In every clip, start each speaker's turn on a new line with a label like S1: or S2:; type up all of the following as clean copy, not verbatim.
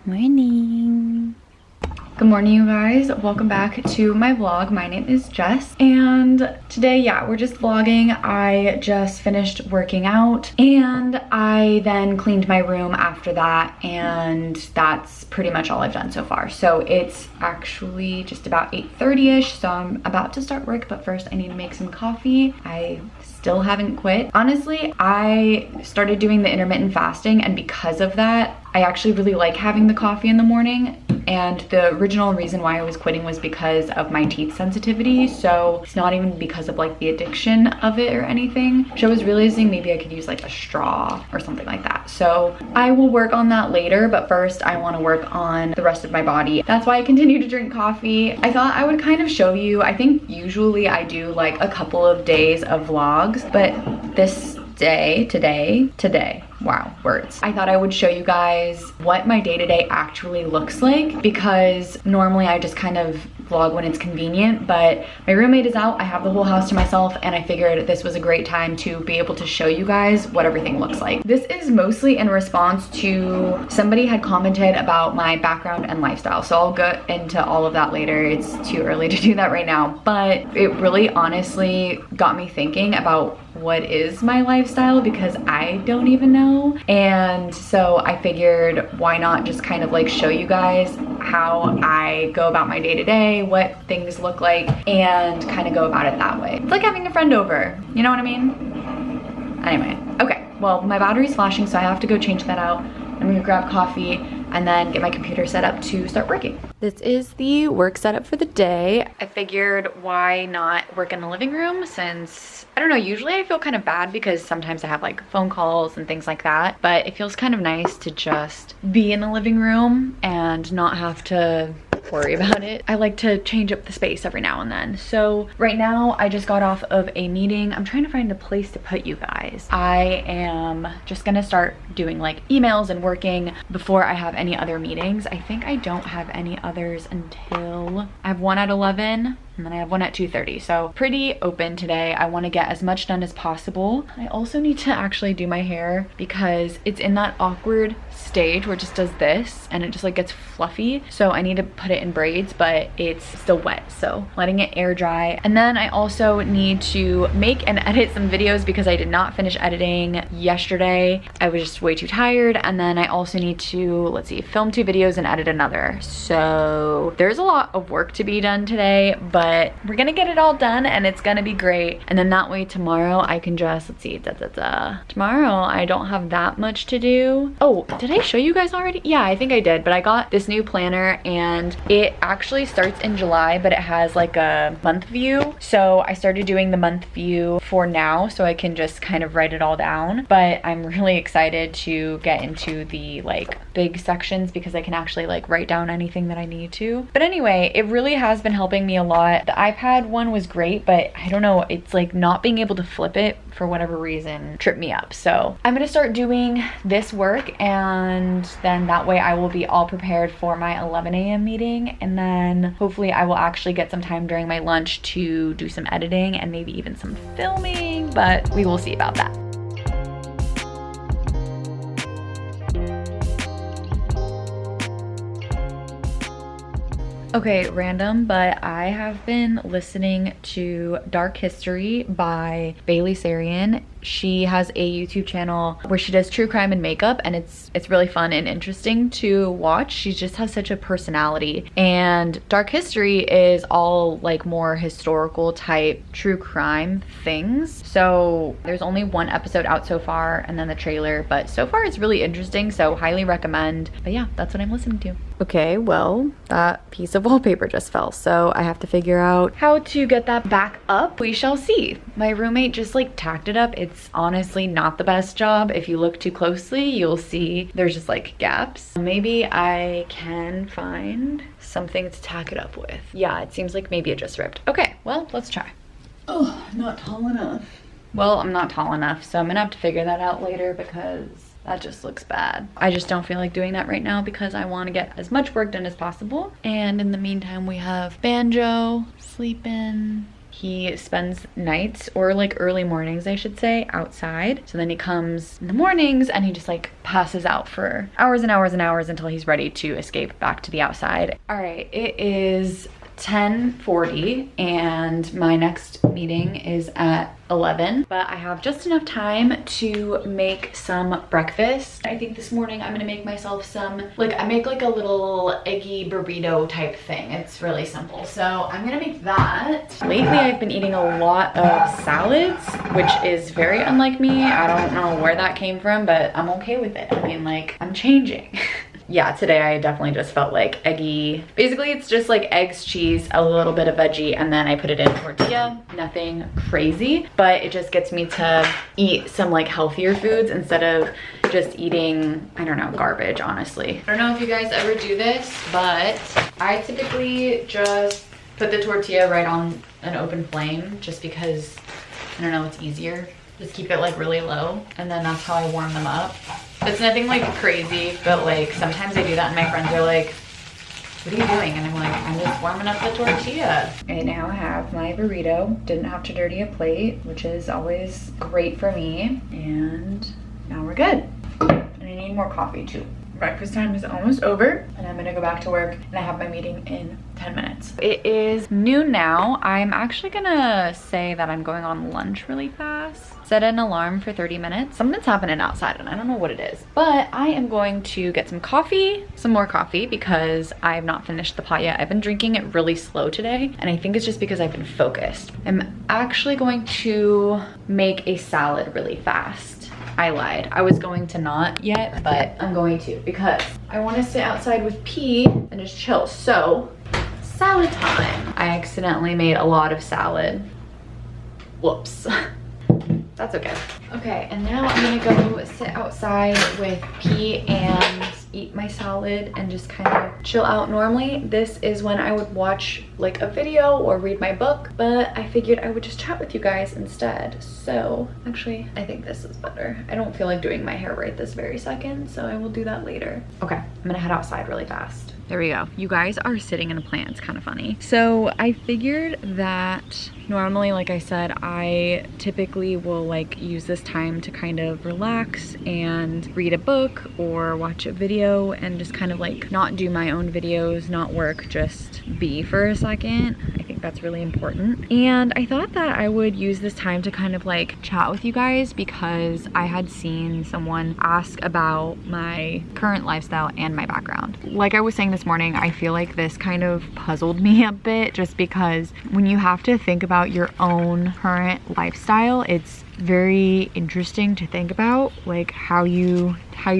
S1: Morning. Good morning, you guys. Welcome back to my vlog. My name is Jess, and today, yeah, we're just vlogging. I just finished working out, and I then cleaned my room after that, and that's pretty much all I've done so far. So it's actually just about 8:30ish, so I'm about to start work, but first I need to make some coffee. I still haven't quit. Honestly, I started doing the intermittent fasting, and because of that, I actually really like having the coffee in the morning. And the original reason why I was quitting was because of my teeth sensitivity. So it's not even because of like the addiction of it or anything. So I was realizing maybe I could use like a straw or something like that. So I will work on that later, but first I want to work on the rest of my body. That's why I continue to drink coffee. I thought I would kind of show you, I think usually I do like a couple of days of vlogs, but this day, today, wow, words. I thought I would show you guys what my day-to-day actually looks like, because normally I just kind of vlog when it's convenient, but my roommate is out, I have the whole house to myself, and I figured this was a great time to be able to show you guys what everything looks like. This is mostly in response to somebody had commented about my background and lifestyle, so I'll go into all of that later. It's too early to do that right now, but it really honestly got me thinking about what is my lifestyle, because I don't even know. And so I figured, why not just kind of like show you guys how I go about my day-to-day, what things look like, and kind of go about it that way. It's like having a friend over, you know what I mean? Anyway, okay, well, my battery's flashing, so I have to go change that out. I'm gonna grab coffee and then get my computer set up to start working. This is the work setup for the day. I figured, why not work in the living room, since, I don't know, usually I feel kind of bad because sometimes I have like phone calls and things like that, but it feels kind of nice to just be in the living room and not have to worry about it. I like to change up the space every now and then. So right now I just got off of a meeting. I'm trying to find a place to put you guys. I am just gonna start doing like emails and working before I have any other meetings. I think I don't have any others until I have one at 11 and then I have one at 2:30. So pretty open today. I want to get as much done as possible. I also need to actually do my hair because it's in that awkward stage where it just does this and it just like gets fluffy. So I need to put it in braids, but it's still wet. So letting it air dry. And then I also need to make and edit some videos because I did not finish editing yesterday. I was just way too tired. And then I also need to, let's see, film 2 videos and edit another. So there's a lot of work to be done today, but we're gonna get it all done and it's gonna be great. And then that way tomorrow I can just, let's see, tomorrow I don't have that much to do. Oh, did I show you guys already? Yeah, I think I did, but I got this new planner and it actually starts in July, but it has like a month view. So I started doing the month view for now so I can just kind of write it all down. But I'm really excited to get into the like big sections because I can actually like write down anything that I need to. But anyway, it really has been helping me a lot. The iPad one was great, but I don't know, it's like not being able to flip it for whatever reason tripped me up. So I'm gonna start doing this work, and then that way I will be all prepared for my 11 a.m. meeting, and then hopefully I will actually get some time during my lunch to do some editing and maybe even some filming, but we will see about that. Okay, random, but I have been listening to Dark History by Bailey Sarian. She has a YouTube channel where she does true crime and makeup, and it's really fun and interesting to watch. She just has such a personality. And Dark History is all like more historical type true crime things. So there's only 1 episode out so far and then the trailer, but so far it's really interesting, so highly recommend. But yeah, that's what I'm listening to. Okay, well, that piece of wallpaper just fell, so I have to figure out how to get that back up. We shall see. My roommate just like tacked it up. It's honestly not the best job. If you look too closely, you'll see there's just like gaps. Maybe I can find something to tack it up with. Yeah, it seems like maybe it just ripped. Okay, well, let's try. Oh, not tall enough. Well, I'm not tall enough, so I'm gonna have to figure that out later because that just looks bad. I just don't feel like doing that right now because I want to get as much work done as possible. And in the meantime, we have Banjo sleeping. He spends nights, or like early mornings I should say, outside. So then he comes in the mornings and he just like passes out for hours and hours and hours until he's ready to escape back to the outside. All right, it is 10:40 and my next meeting is at 11, but I have just enough time to make some breakfast. I think this morning I'm gonna make myself some, like I make like a little eggy burrito type thing. It's really simple. So I'm gonna make that. Lately I've been eating a lot of salads, which is very unlike me. I don't know where that came from, but I'm okay with it. I mean, like, I'm changing. Yeah, today I definitely just felt like eggy. Basically, it's just like eggs, cheese, a little bit of veggie, and then I put it in tortilla. Nothing crazy, but it just gets me to eat some like healthier foods instead of just eating, I don't know, garbage, honestly. I don't know if you guys ever do this, but I typically just put the tortilla right on an open flame just because, I don't know, it's easier. Just keep it like really low, and then that's how I warm them up. It's nothing like crazy, but like sometimes I do that and my friends are like, what are you doing? And I'm like, I'm just warming up the tortilla. I now have my burrito. Didn't have to dirty a plate, which is always great for me. And now we're good. And I need more coffee too. Breakfast time is almost over and I'm gonna go back to work and I have my meeting in 10 minutes. It is noon now. I'm actually gonna say that I'm going on lunch really fast. Set an alarm for 30 minutes. Something's happening outside and I don't know what it is, but I am going to get some coffee, some more coffee, because I have not finished the pot yet. I've been drinking it really slow today and I think it's just because I've been focused. I'm actually going to make a salad really fast. I lied. I was going to not yet, but I'm going to because I want to sit outside with P and just chill. So, salad time. I accidentally made a lot of salad. Whoops. That's okay. Okay, and now I'm gonna go sit outside with P and eat my salad and just kind of chill out. Normally, this is when I would watch like a video or read my book, but I figured I would just chat with you guys instead. So actually, I think this is better. I don't feel like doing my hair right this very second, so I will do that later. Okay, I'm gonna head outside really fast. There we go. You guys are sitting in a plant. It's kind of funny. So I figured that normally, like I said, I typically will like use this time to kind of relax and read a book or watch a video and just kind of like not do my own videos, not work, just be for a second. I think that's really important. And I thought that I would use this time to kind of like chat with you guys because I had seen someone ask about my current lifestyle and my background. Like I was saying this morning, I feel like this kind of puzzled me a bit just because when you have to think about your own current lifestyle, it's very interesting to think about like how you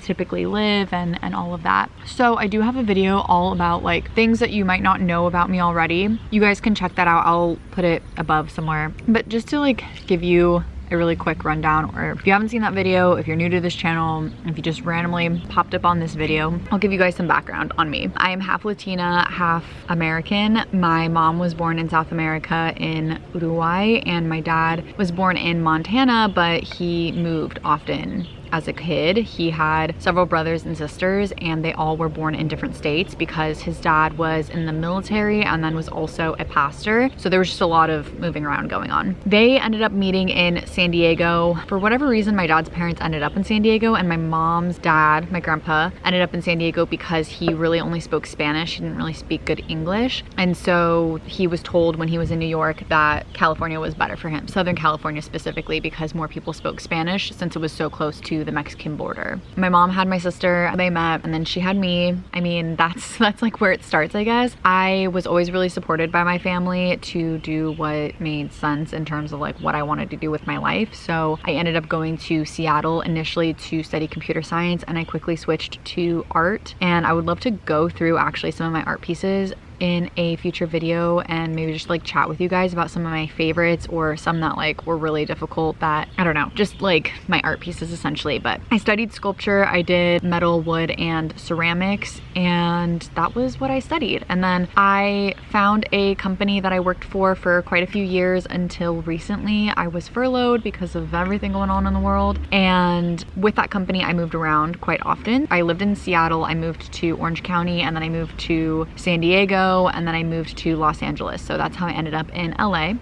S1: typically live and all of that. So I do have a video all about like things that you might not know about me already. You guys can check that out. I'll put it above somewhere. But just to like give you a really quick rundown, or if you haven't seen that video, if you're new to this channel, if you just randomly popped up on this video, I'll give you guys some background on me. I am half Latina, half American. My mom was born in South America in Uruguay and my dad was born in Montana, but he moved often. As a kid, he had several brothers and sisters and they all were born in different states because his dad was in the military and then was also a pastor. So there was just a lot of moving around going on. They ended up meeting in San Diego. For whatever reason, my dad's parents ended up in San Diego and my mom's dad, my grandpa, ended up in San Diego because he really only spoke Spanish. He didn't really speak good English. And so he was told when he was in New York that California was better for him, Southern California specifically, because more people spoke Spanish since it was so close to the Mexican border. My mom had my sister, they met, and then she had me. I mean, that's like where it starts, I guess. I was always really supported by my family to do what made sense in terms of like what I wanted to do with my life. So I ended up going to Seattle initially to study computer science and I quickly switched to art. And I would love to go through actually some of my art pieces in a future video and maybe just like chat with you guys about some of my favorites or some that like were really difficult that, I don't know, just like my art pieces essentially. But I studied sculpture, I did metal, wood, and ceramics, and that was what I studied. And then I found a company that I worked for quite a few years until recently. I was furloughed because of everything going on in the world. And with that company, I moved around quite often. I lived in Seattle, I moved to Orange County, and then I moved to San Diego, Mexico, and then I moved to Los Angeles. So that's how I ended up in LA.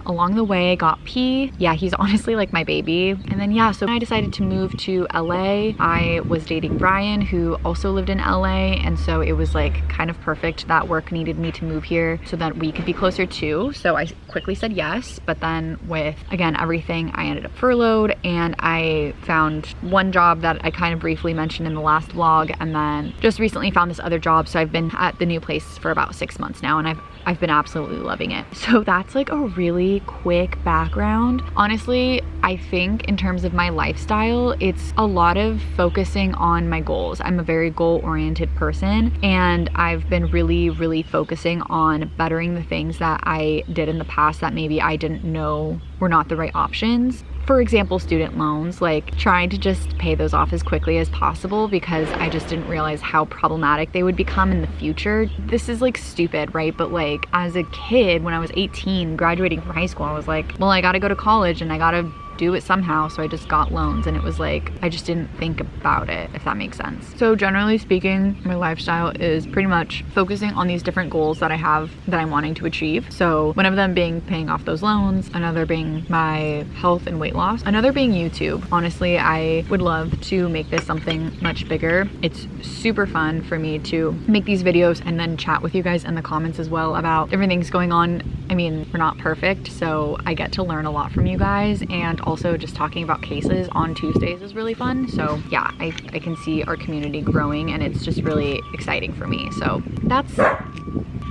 S1: Along the way, got P. Yeah, he's honestly like my baby. And then yeah, so I decided to move to LA. I was dating Brian, who also lived in LA, and so it was like kind of perfect that work needed me to move here so that we could be closer too. So I quickly said yes, but then with, again, everything, I ended up furloughed, and I found one job that I kind of briefly mentioned in the last vlog, and then just recently found this other job. So I've been at the new place for about 6 months now, and I've been absolutely loving it. So that's like a really quick background. Honestly, I think in terms of my lifestyle, it's a lot of focusing on my goals. I'm a very goal-oriented person, and I've been really focusing on bettering the things that I did in the past that maybe I didn't know were not the right options. For example, student loans, like trying to just pay those off as quickly as possible because I just didn't realize how problematic they would become in the future. This is like stupid, right? But like as a kid, when I was 18, graduating from high school, I was like, well, I gotta go to college and I gotta do it somehow. So I just got loans, and it was like, I just didn't think about it, if that makes sense. So generally speaking, my lifestyle is pretty much focusing on these different goals that I have that I'm wanting to achieve. So one of them being paying off those loans, another being my health and weight loss, another being YouTube. Honestly, I would love to make this something much bigger. It's super fun for me to make these videos and then chat with you guys in the comments as well about different things going on. I mean, we're not perfect, so I get to learn a lot from you guys, and also just talking about cases on Tuesdays is really fun. So yeah, I can see our community growing, and it's just really exciting for me. So that's,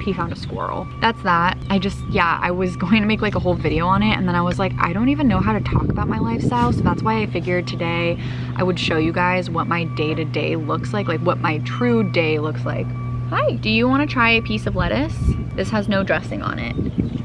S1: P found a squirrel. That's that. I was going to make like a whole video on it, and then I was like, I don't even know how to talk about my lifestyle. So that's why I figured today I would show you guys what my day-to-day looks like what my true day looks like. Hi, do you want to try a piece of lettuce? This has no dressing on it.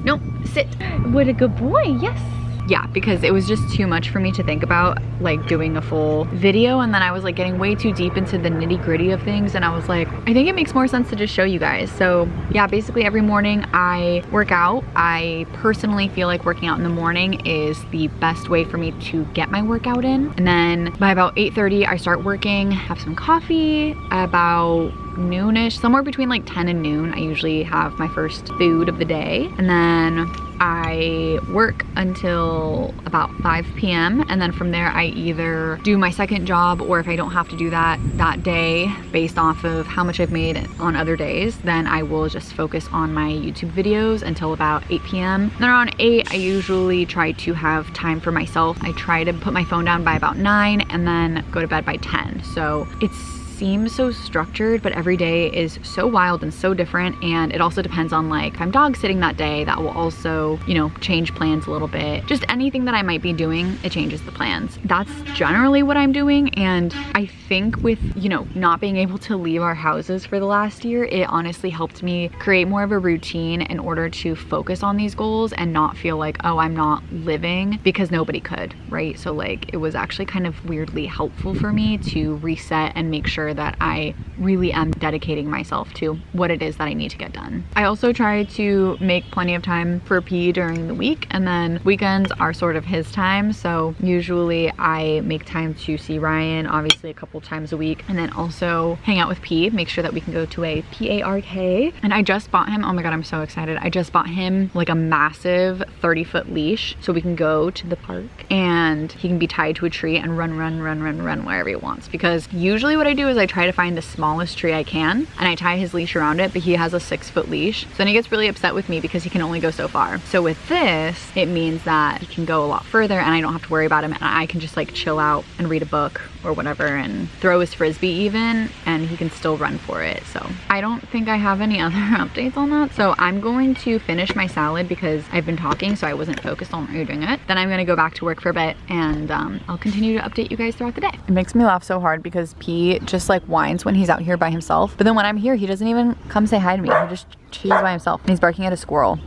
S1: Nope, sit. What a good boy, yes. Yeah, because it was just too much for me to think about like doing a full video, and then I was like getting way too deep into the nitty-gritty of things, and I was like, I think it makes more sense to just show you guys. So yeah, basically every morning I work out. I personally feel like working out in the morning is the best way for me to get my workout in, and then by about 8:30 I start working, have some coffee. About noonish, somewhere between like 10 and noon, I usually have my first food of the day, and then I work until about 5 p.m. and then from there I either do my second job, or if I don't have to do that day based off of how much I've made on other days, then I will just focus on my YouTube videos until about 8 p.m. Then around 8 I usually try to have time for myself. I try to put my phone down by about 9 and then go to bed by 10. So it seems so structured, but every day is so wild and so different, and it also depends on like if I'm dog sitting that day, that will also, you know, change plans a little bit. Just anything that I might be doing, it changes the plans. That's generally what I'm doing, and I think with, you know, not being able to leave our houses for the last year, it honestly helped me create more of a routine in order to focus on these goals and not feel like, oh, I'm not living, because nobody could, right? So like it was actually kind of weirdly helpful for me to reset and make sure that I really am dedicating myself to what it is that I need to get done. I also try to make plenty of time for P during the week, and then weekends are sort of his time. So usually I make time to see Ryan, obviously a couple times a week, and then also hang out with P, make sure that we can go to a PARK. And I just bought him, oh my god, I'm so excited. I just bought him like a massive 30-foot leash so we can go to the park and he can be tied to a tree and run wherever he wants. Because usually what I do is I try to find the smallest tree I can and I tie his leash around it, but he has a 6-foot leash. So then he gets really upset with me because he can only go so far. So with this, it means that he can go a lot further and I don't have to worry about him, and I can just like chill out and read a book or whatever and throw his frisbee even, and he can still run for it. So I don't think I have any other updates on that. So I'm going to finish my salad because I've been talking, so I wasn't focused on reading it. Then I'm gonna go back to work for a bit, and I'll continue to update you guys throughout the day. It makes me laugh so hard because P just like whines when he's out here by himself, but then when I'm here he doesn't even come say hi to me. He just chills by himself and he's barking at a squirrel.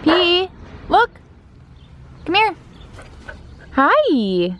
S1: P, look, come here. Hi.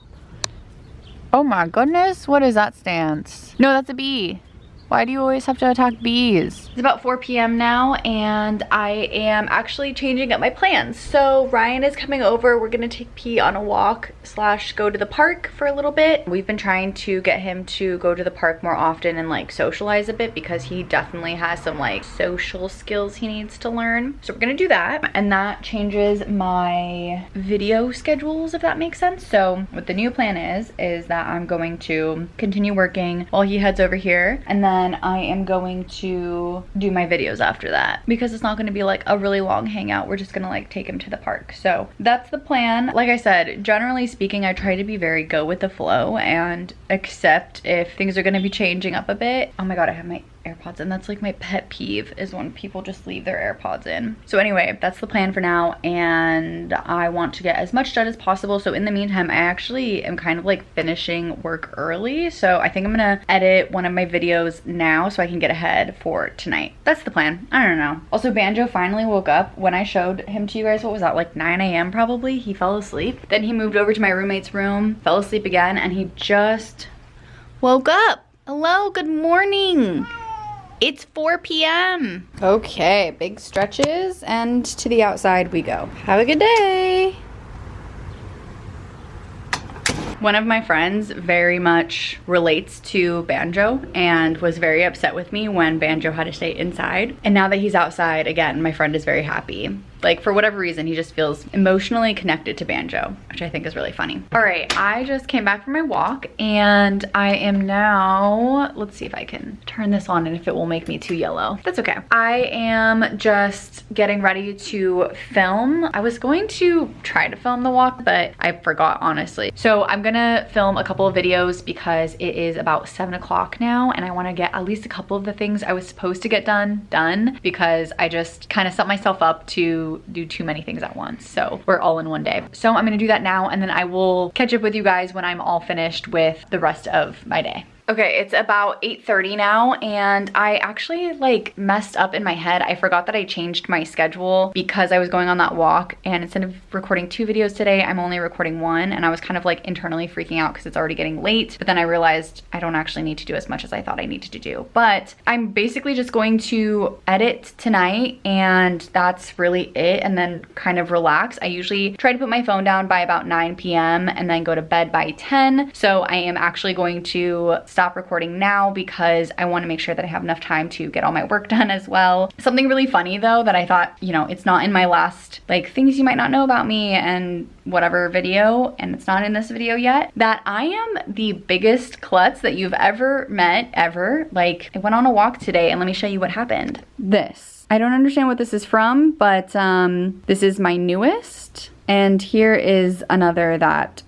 S1: Oh my goodness, what is that stance? No, that's a bee. Why do you always have to attack bees? It's about 4 p.m. now, and I am actually changing up my plans. So Ryan is coming over. We're gonna take P on a walk / go to the park for a little bit. We've been trying to get him to go to the park more often and like socialize a bit, because he definitely has some like social skills he needs to learn. So we're gonna do that, and that changes my video schedules, if that makes sense. So what the new plan is that I'm going to continue working while he heads over here, and then I am going to do my videos after that, because it's not going to be like a really long hangout. We're just gonna like take him to the park. So that's the plan. Like I said, generally speaking, I try to be very go with the flow and accept if things are going to be changing up a bit. Oh my god, I have my AirPods in. That's like my pet peeve, is when people just leave their AirPods in. So anyway, that's the plan for now, and I want to get as much done as possible. So in the meantime, I actually am kind of like finishing work early, so I think I'm gonna edit one of my videos now so I can get ahead for tonight. That's the plan. I don't know. Also, Banjo finally woke up. When I showed him to you guys, what was that, like 9 a.m. probably? He fell asleep. Then he moved over to my roommate's room, fell asleep again, and he just woke up. Hello, good morning. It's 4 p.m. Okay, big stretches, and to the outside we go. Have a good day. One of my friends very much relates to Banjo and was very upset with me when Banjo had to stay inside. And now that he's outside, again, my friend is very happy. Like, for whatever reason, he just feels emotionally connected to Banjo, which I think is really funny. All right, I just came back from my walk, and I am now, let's see if I can turn this on and if it will make me too yellow. That's okay. I am just getting ready to film. I was going to try to film the walk, but I forgot, honestly. So I'm gonna film a couple of videos because it is about 7 o'clock now, and I wanna get at least a couple of the things I was supposed to get done, because I just kind of set myself up to do too many things at once. So we're all in one day. So I'm gonna do that now, and then I will catch up with you guys when I'm all finished with the rest of my day. Okay, it's about 8:30 now, and I actually like messed up in my head. I forgot that I changed my schedule because I was going on that walk, and instead of recording 2 videos today, I'm only recording 1, and I was kind of like internally freaking out because it's already getting late. But then I realized I don't actually need to do as much as I thought I needed to do. But I'm basically just going to edit tonight, and that's really it, and then kind of relax. I usually try to put my phone down by about 9 p.m. and then go to bed by 10. So I am actually going to stop recording now because I want to make sure that I have enough time to get all my work done as well. Something really funny though that I thought, you know, it's not in my last like things you might not know about me and whatever video, and it's not in this video yet, that I am the biggest klutz that you've ever met ever. Like, I went on a walk today, and let me show you what happened. This. I don't understand what this is from, but this is my newest, and here is another that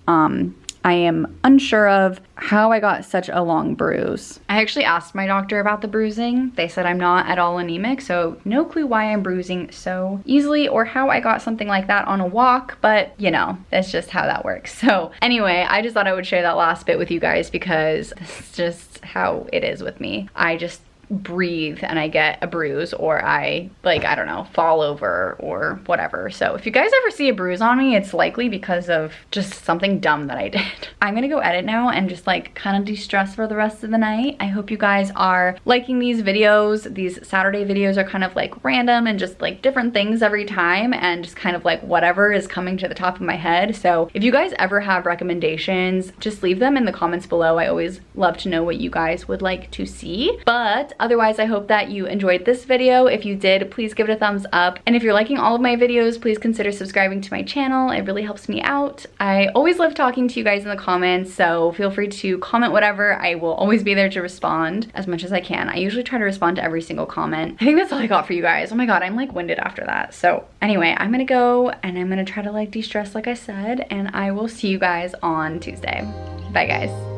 S1: I am unsure of how I got such a long bruise. I actually asked my doctor about the bruising. They said I'm not at all anemic, so no clue why I'm bruising so easily or how I got something like that on a walk, but you know, that's just how that works. So anyway, I just thought I would share that last bit with you guys because this is just how it is with me. I just breathe and I get a bruise, or I like, I don't know, fall over or whatever. So if you guys ever see a bruise on me, it's likely because of just something dumb that I did. I'm gonna go edit now and just like kind of de-stress for the rest of the night. I hope you guys are liking these videos. These Saturday videos are kind of like random and just like different things every time, and just kind of like whatever is coming to the top of my head. So if you guys ever have recommendations, just leave them in the comments below. I always love to know what you guys would like to see. But otherwise, I hope that you enjoyed this video. If you did, please give it a thumbs up. And if you're liking all of my videos, please consider subscribing to my channel. It really helps me out. I always love talking to you guys in the comments, so feel free to comment whatever. I will always be there to respond as much as I can. I usually try to respond to every single comment. I think that's all I got for you guys. Oh my god, I'm like winded after that. So anyway, I'm gonna go and I'm gonna try to like de-stress like I said, and I will see you guys on Tuesday. Bye guys.